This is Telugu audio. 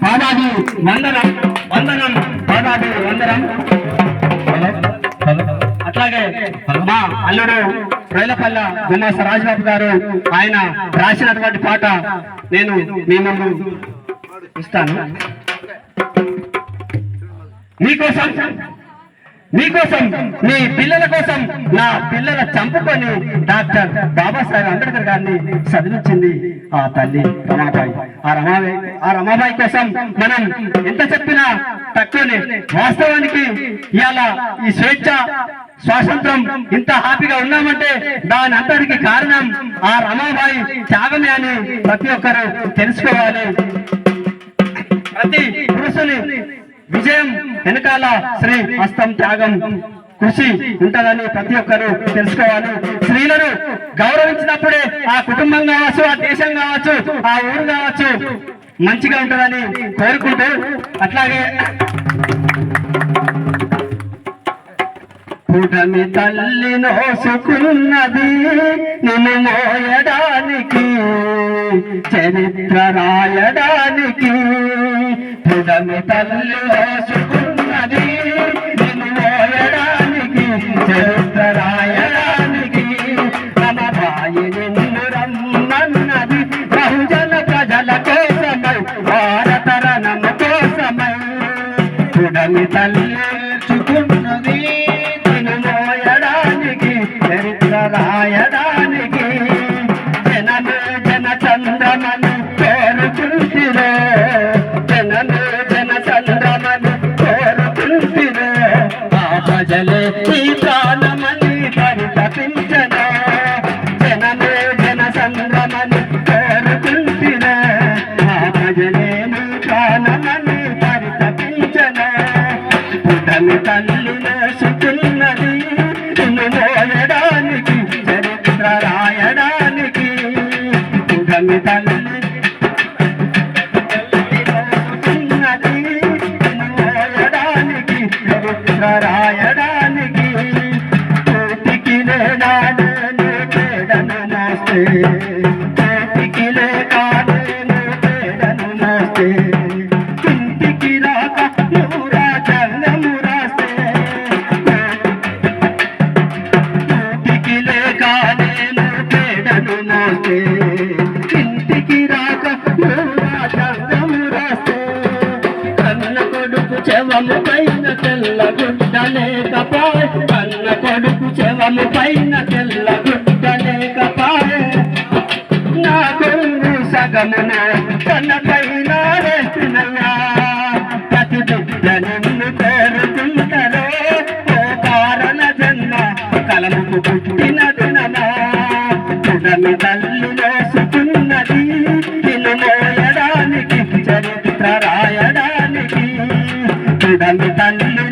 పాదాది వందనం వందనం పాదాది వందనం. అట్లాగే మా అల్లుడు రైలపల్ల గుమాస రాజబాబు గారు ఆయన రాసినటువంటి పాట నేను మీ ముందు ఇస్తాను. మీకోసం మీకోసం మీ పిల్లల కోసం నా పిల్లల చంపుకొని డాక్టర్ బాబాసాహెబ్ అంబేద్కర్ గారిని చదివించింది ఆ తల్లి రమాబాయి. ఆ రమాబాయి కోసం మనం ఎంత చెప్పినా తక్కువనే. వాస్తవానికి ఇవాళ ఈ స్వేచ్ఛ స్వాతంత్రం ఇంత హ్యాపీగా ఉన్నామంటే దాని అంతటికి కారణం ఆ రమాబాయి త్యాగమే అని ప్రతి ఒక్కరు తెలుసుకోవాలి. ప్రతి పురుషుని విజయం వెనకాల స్త్రీ హస్తం త్యాగం కృషి ఉంటుందని ప్రతి ఒక్కరు తెలుసుకోవాలి. స్త్రీలను గౌరవించినప్పుడే ఆ కుటుంబం కావచ్చు, ఆ దేశం కావచ్చు, ఆ ఊరు కావచ్చు మంచిగా ఉంటుందని కోరుకుంటూ, అట్లాగే పుటమి తల్లి నోసుకున్నది నిన్ను మోయడానికి, చరిత్ర రాయడానికి. పుటమి తల్లి నోసుకున్నది నిన్ను మోయడానికి, చరిత్ర రాయడానికి. రమాబాయి నిన్ను రమ్మన్నది బహుజన ప్రజల కోసమై, భారత రణము కోసమై. పుటమి తల్లి నోసుకున్నది రాయడానికి. జనమే జన చంద్రమను కోరుకుంటిరే, జనమే జన చంద్రమను కోరుకుంటిరే. ఆ ప్రజలే ఈ ప్రాణమని పరితపించనే, జనమే జన చంద్రమను కోరుకుంటిరే. ఆ ప్రజలే నీ ప్రాణమని పరితపించనే. పుటమి తల్లి నేసుకున్నది నిన్ను మోయడానికి, చరిత్ర రాయడానికి. పుటమి తల్లి నేసుకున్నది నిన్ను మోయడానికి, చరిత్ర రాయడానికి. కోటికి లేడానే పేడను మోస్తే, కోటికి లేడానే పేడను మోస్తే. ఇంటికి రాక నువ్వు రాజ్యాంగము రాస్తే, కోటికి లేక నేను పేడను మోస్తే. ఇంటికి రాక నువ్వు రాజ్యాంగము రాస్తే. కన్న కొడుకు చెవము పైన తెల్ల గుడ్డ లేకపాయ్, కన్న కొడుకు చెవము పైన తెల్ల గుడ్డ లేకపాయ్. నా కొడుకు సగమున కన్న పైన వేసినయ్యా, ప్రతి బిడ్డ నిన్ను కోరుకుంటారో. ఓ కారణ జన్మ కలముకు పుట్టిన దినమా. పుటమి తల్లి నోసుకున్నది నిన్ను మోయడానికి, చరిత్ర రాయడానికి. పుటమి తల్లి